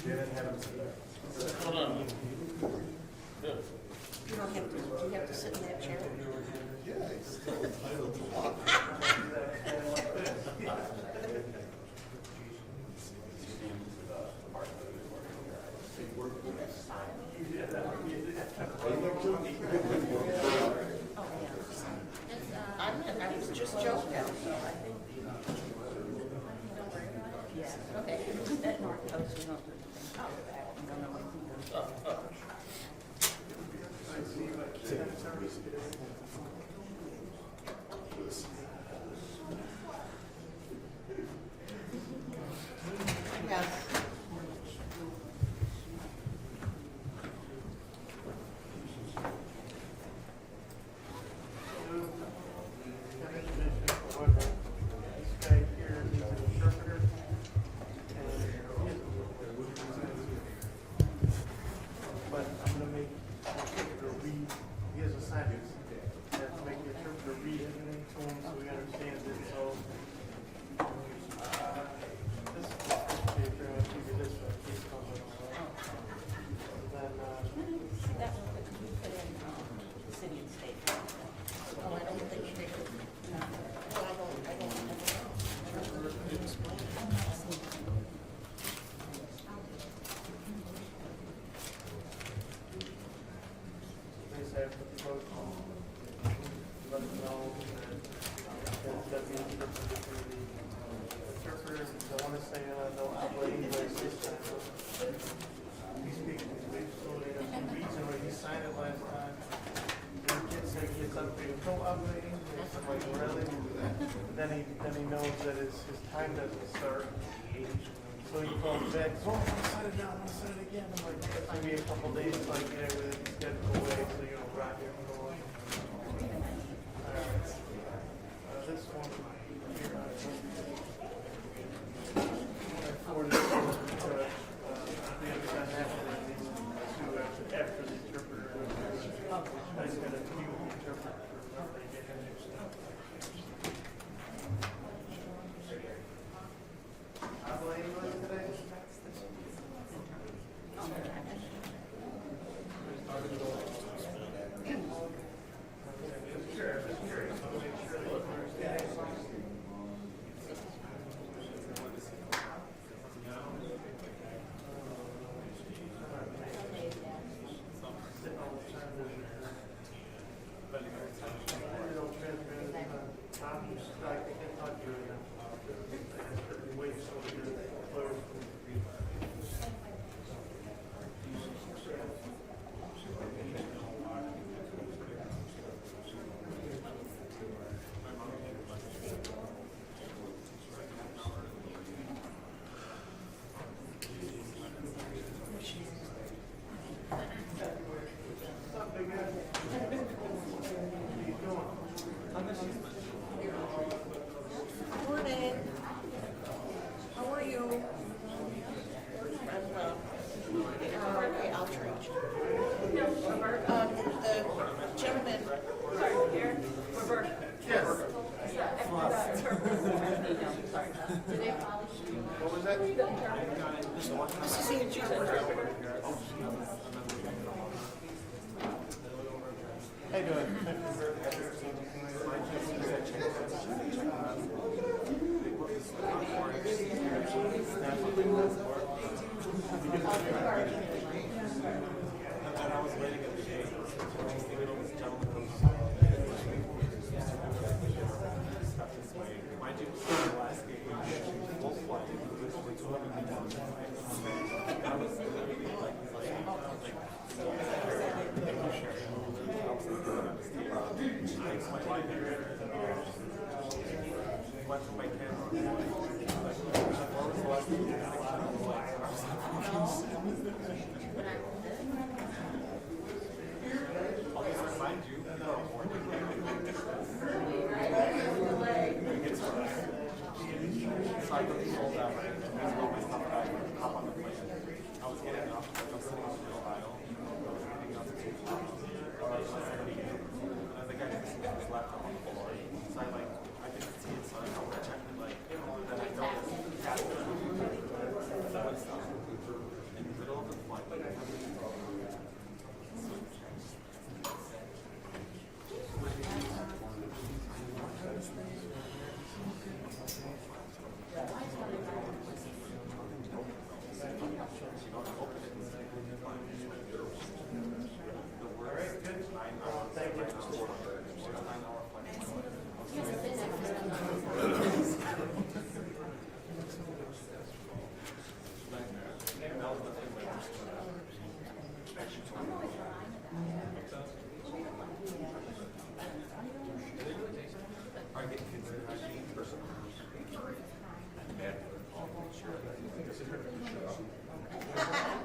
Shannon haven't. Hold on. You don't have to, do you have to sit in that chair? Yeah, he's still entitled to walk. I was just joking. Yeah, okay. That north coast, you know, out the back, you don't know what Yes. This guy here is an interpreter, but I'm gonna make the interpreter read, he has assignments. I have to make the interpreter read everything to him so he understands it, so. This paper, I'll give you this one, this comes in all right. Then, See that one that you put in, city and state. Oh, I don't think they could. No. Well, I don't they say I put the protocol, let them know that we interpreted for the interpreters, I wanna say, no outlet English this time. We speak, so there's some reason why he signed it last time. The kid said he gets upgraded, no outlet English, I'm like, really? Then he knows that his time doesn't start. So he calls back, oh, I'm gonna sign it down, I'm gonna sign it again. I'm like, it's gonna be a couple days, like, yeah, he's got to go away, so you don't rock him, go away. Alright. This one here, I forwarded it to, the other guy after these two, after the interpreter. I just got a new interpreter for nothing. I blame you today. Morning. How are you? I'm well. Okay, I'll trade you. The gentleman. Sorry, here. Roberta. Yes. Sorry. What was that? This is the interpreter. How you doing? laptop on the floor. So I could see it, so I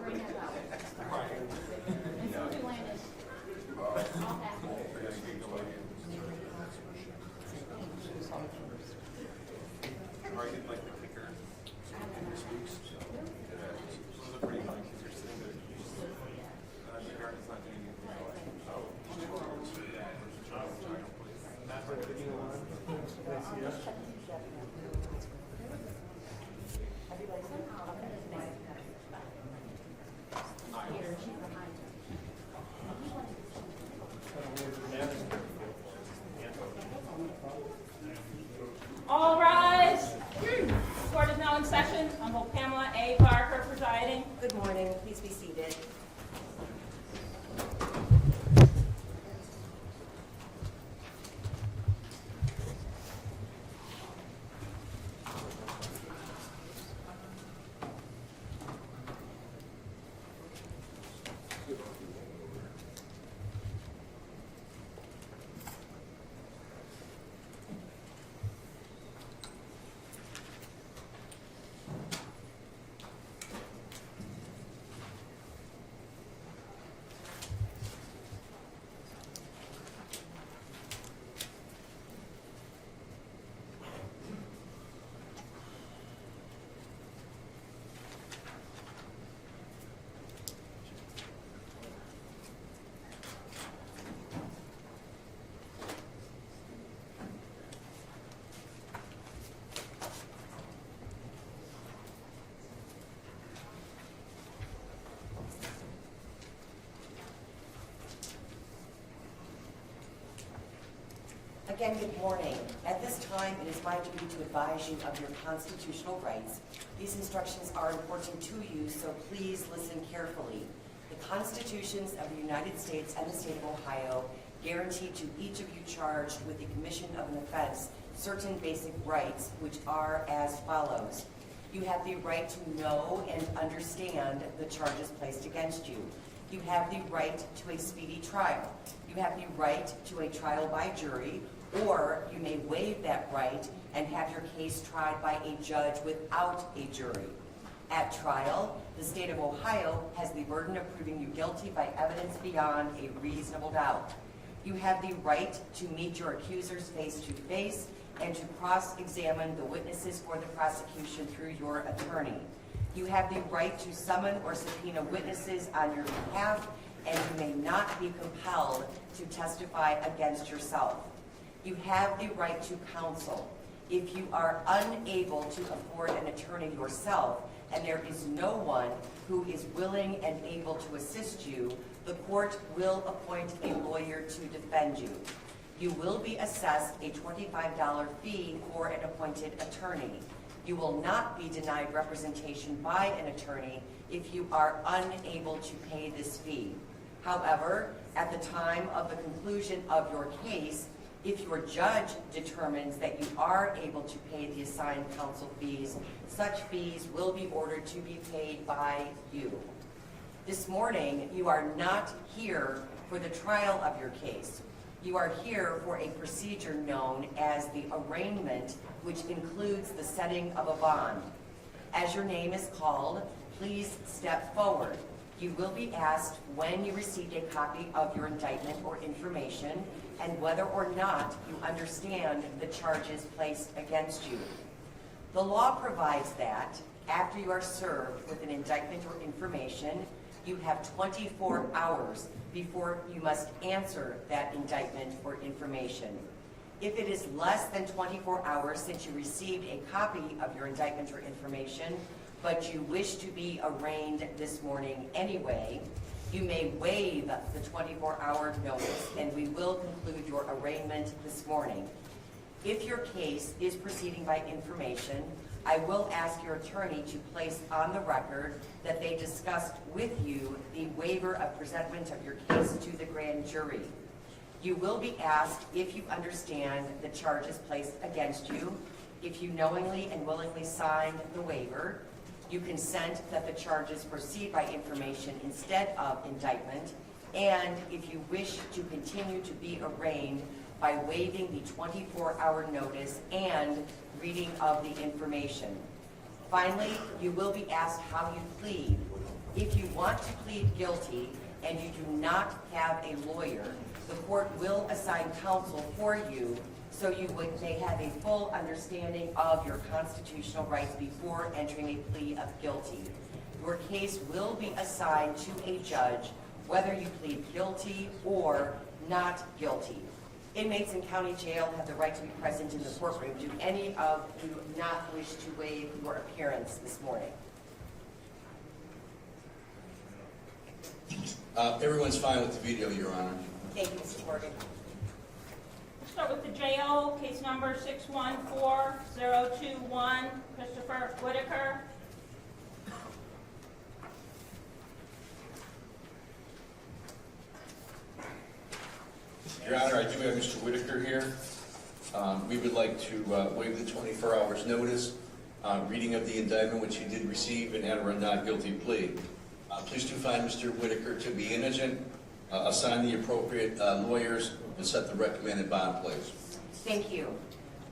Bring it out. And Sylvie Land is all Apple. Or you'd like the kicker. Those are pretty fun kids are sitting there. The garden's not doing anything. That's what video on. They see us. All rise. Court is now in session. Honorable Pamela A. Parker presiding. Good morning. Please be seated. Again, good morning. At this time, it is my duty to advise you of your constitutional rights. These instructions are important to you, so please listen carefully. The constitutions of the United States and the state of Ohio guarantee to each of you charged with the commission of an offense certain basic rights, which are as follows. You have the right to know and understand the charges placed against you. You have the right to a speedy trial. You have the right to a trial by jury, or you may waive that right and have your case tried by a judge without a jury. At trial, the state of Ohio has the burden of proving you guilty by evidence beyond a reasonable doubt. You have the right to meet your accusers face to face and to cross-examine the witnesses for the prosecution through your attorney. You have the right to summon or subpoena witnesses on your behalf, and you may not be compelled to testify against yourself. You have the right to counsel. If you are unable to afford an attorney yourself, and there is no one who is willing and able to assist you, the court will appoint a lawyer to defend you. You will be assessed a $25 fee for an appointed attorney. You will not be denied representation by an attorney if you are unable to pay this fee. However, at the time of the conclusion of your case, if your judge determines that you are able to pay the assigned counsel fees, such fees will be ordered to be paid by you. This morning, you are not here for the trial of your case. You are here for a procedure known as the arraignment, which includes the setting of a bond. As your name is called, please step forward. You will be asked when you received a copy of your indictment or information and whether or not you understand the charges placed against you. The law provides that after you are served with an indictment or information, you have 24 hours before you must answer that indictment or information. If it is less than 24 hours since you received a copy of your indictment or information, but you wish to be arraigned this morning anyway, you may waive the 24-hour notice and we will conclude your arraignment this morning. If your case is proceeding by information, I will ask your attorney to place on the record that they discussed with you the waiver of presentment of your case to the grand jury. You will be asked if you understand the charges placed against you, if you knowingly and willingly signed the waiver, you consent that the charges proceed by information instead of indictment, and if you wish to continue to be arraigned by waiving the 24-hour notice and reading of the information. Finally, you will be asked how you plead. If you want to plead guilty and you do not have a lawyer, the court will assign counsel for you so you may have a full understanding of your constitutional rights before entering a plea of guilty. Your case will be assigned to a judge whether you plead guilty or not guilty. Inmates in county jail have the right to be present in the courtroom. Do any of you not wish to waive your appearance this morning? Everyone's fine with the video, Your Honor. Thank you, Mrs. Morgan. We'll start with the jail, case number 614021, Christopher Whitaker. Your Honor, I do have Mr. Whitaker here. We would like to waive the 24 hours notice, reading of the indictment which he did receive and enter a not guilty plea. Please do find Mr. Whitaker to be innocent, assign the appropriate lawyers, and set the recommended bond, please. Thank you.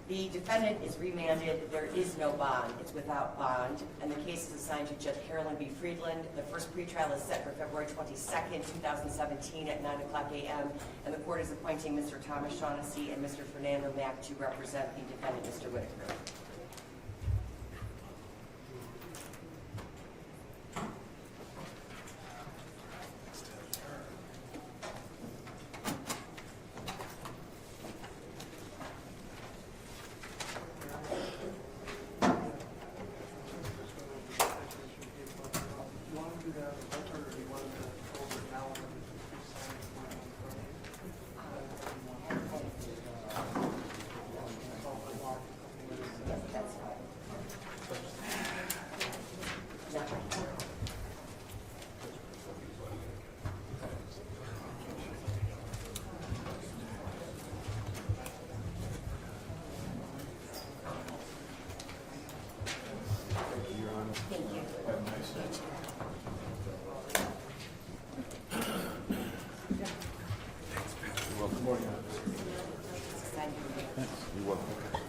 The defendant is remanded. There is no bond. It's without bond. And the case is assigned to Judge Carolyn B. Friedland. The first pretrial is set for February 22nd, 2017 at 9 o'clock a.m. And the court is appointing Mr. Thomas Shaughnessy and Mr. Fernando Mack to represent the defendant, Mr. Whitaker. Thank you. Good morning. Sign your name. You're welcome.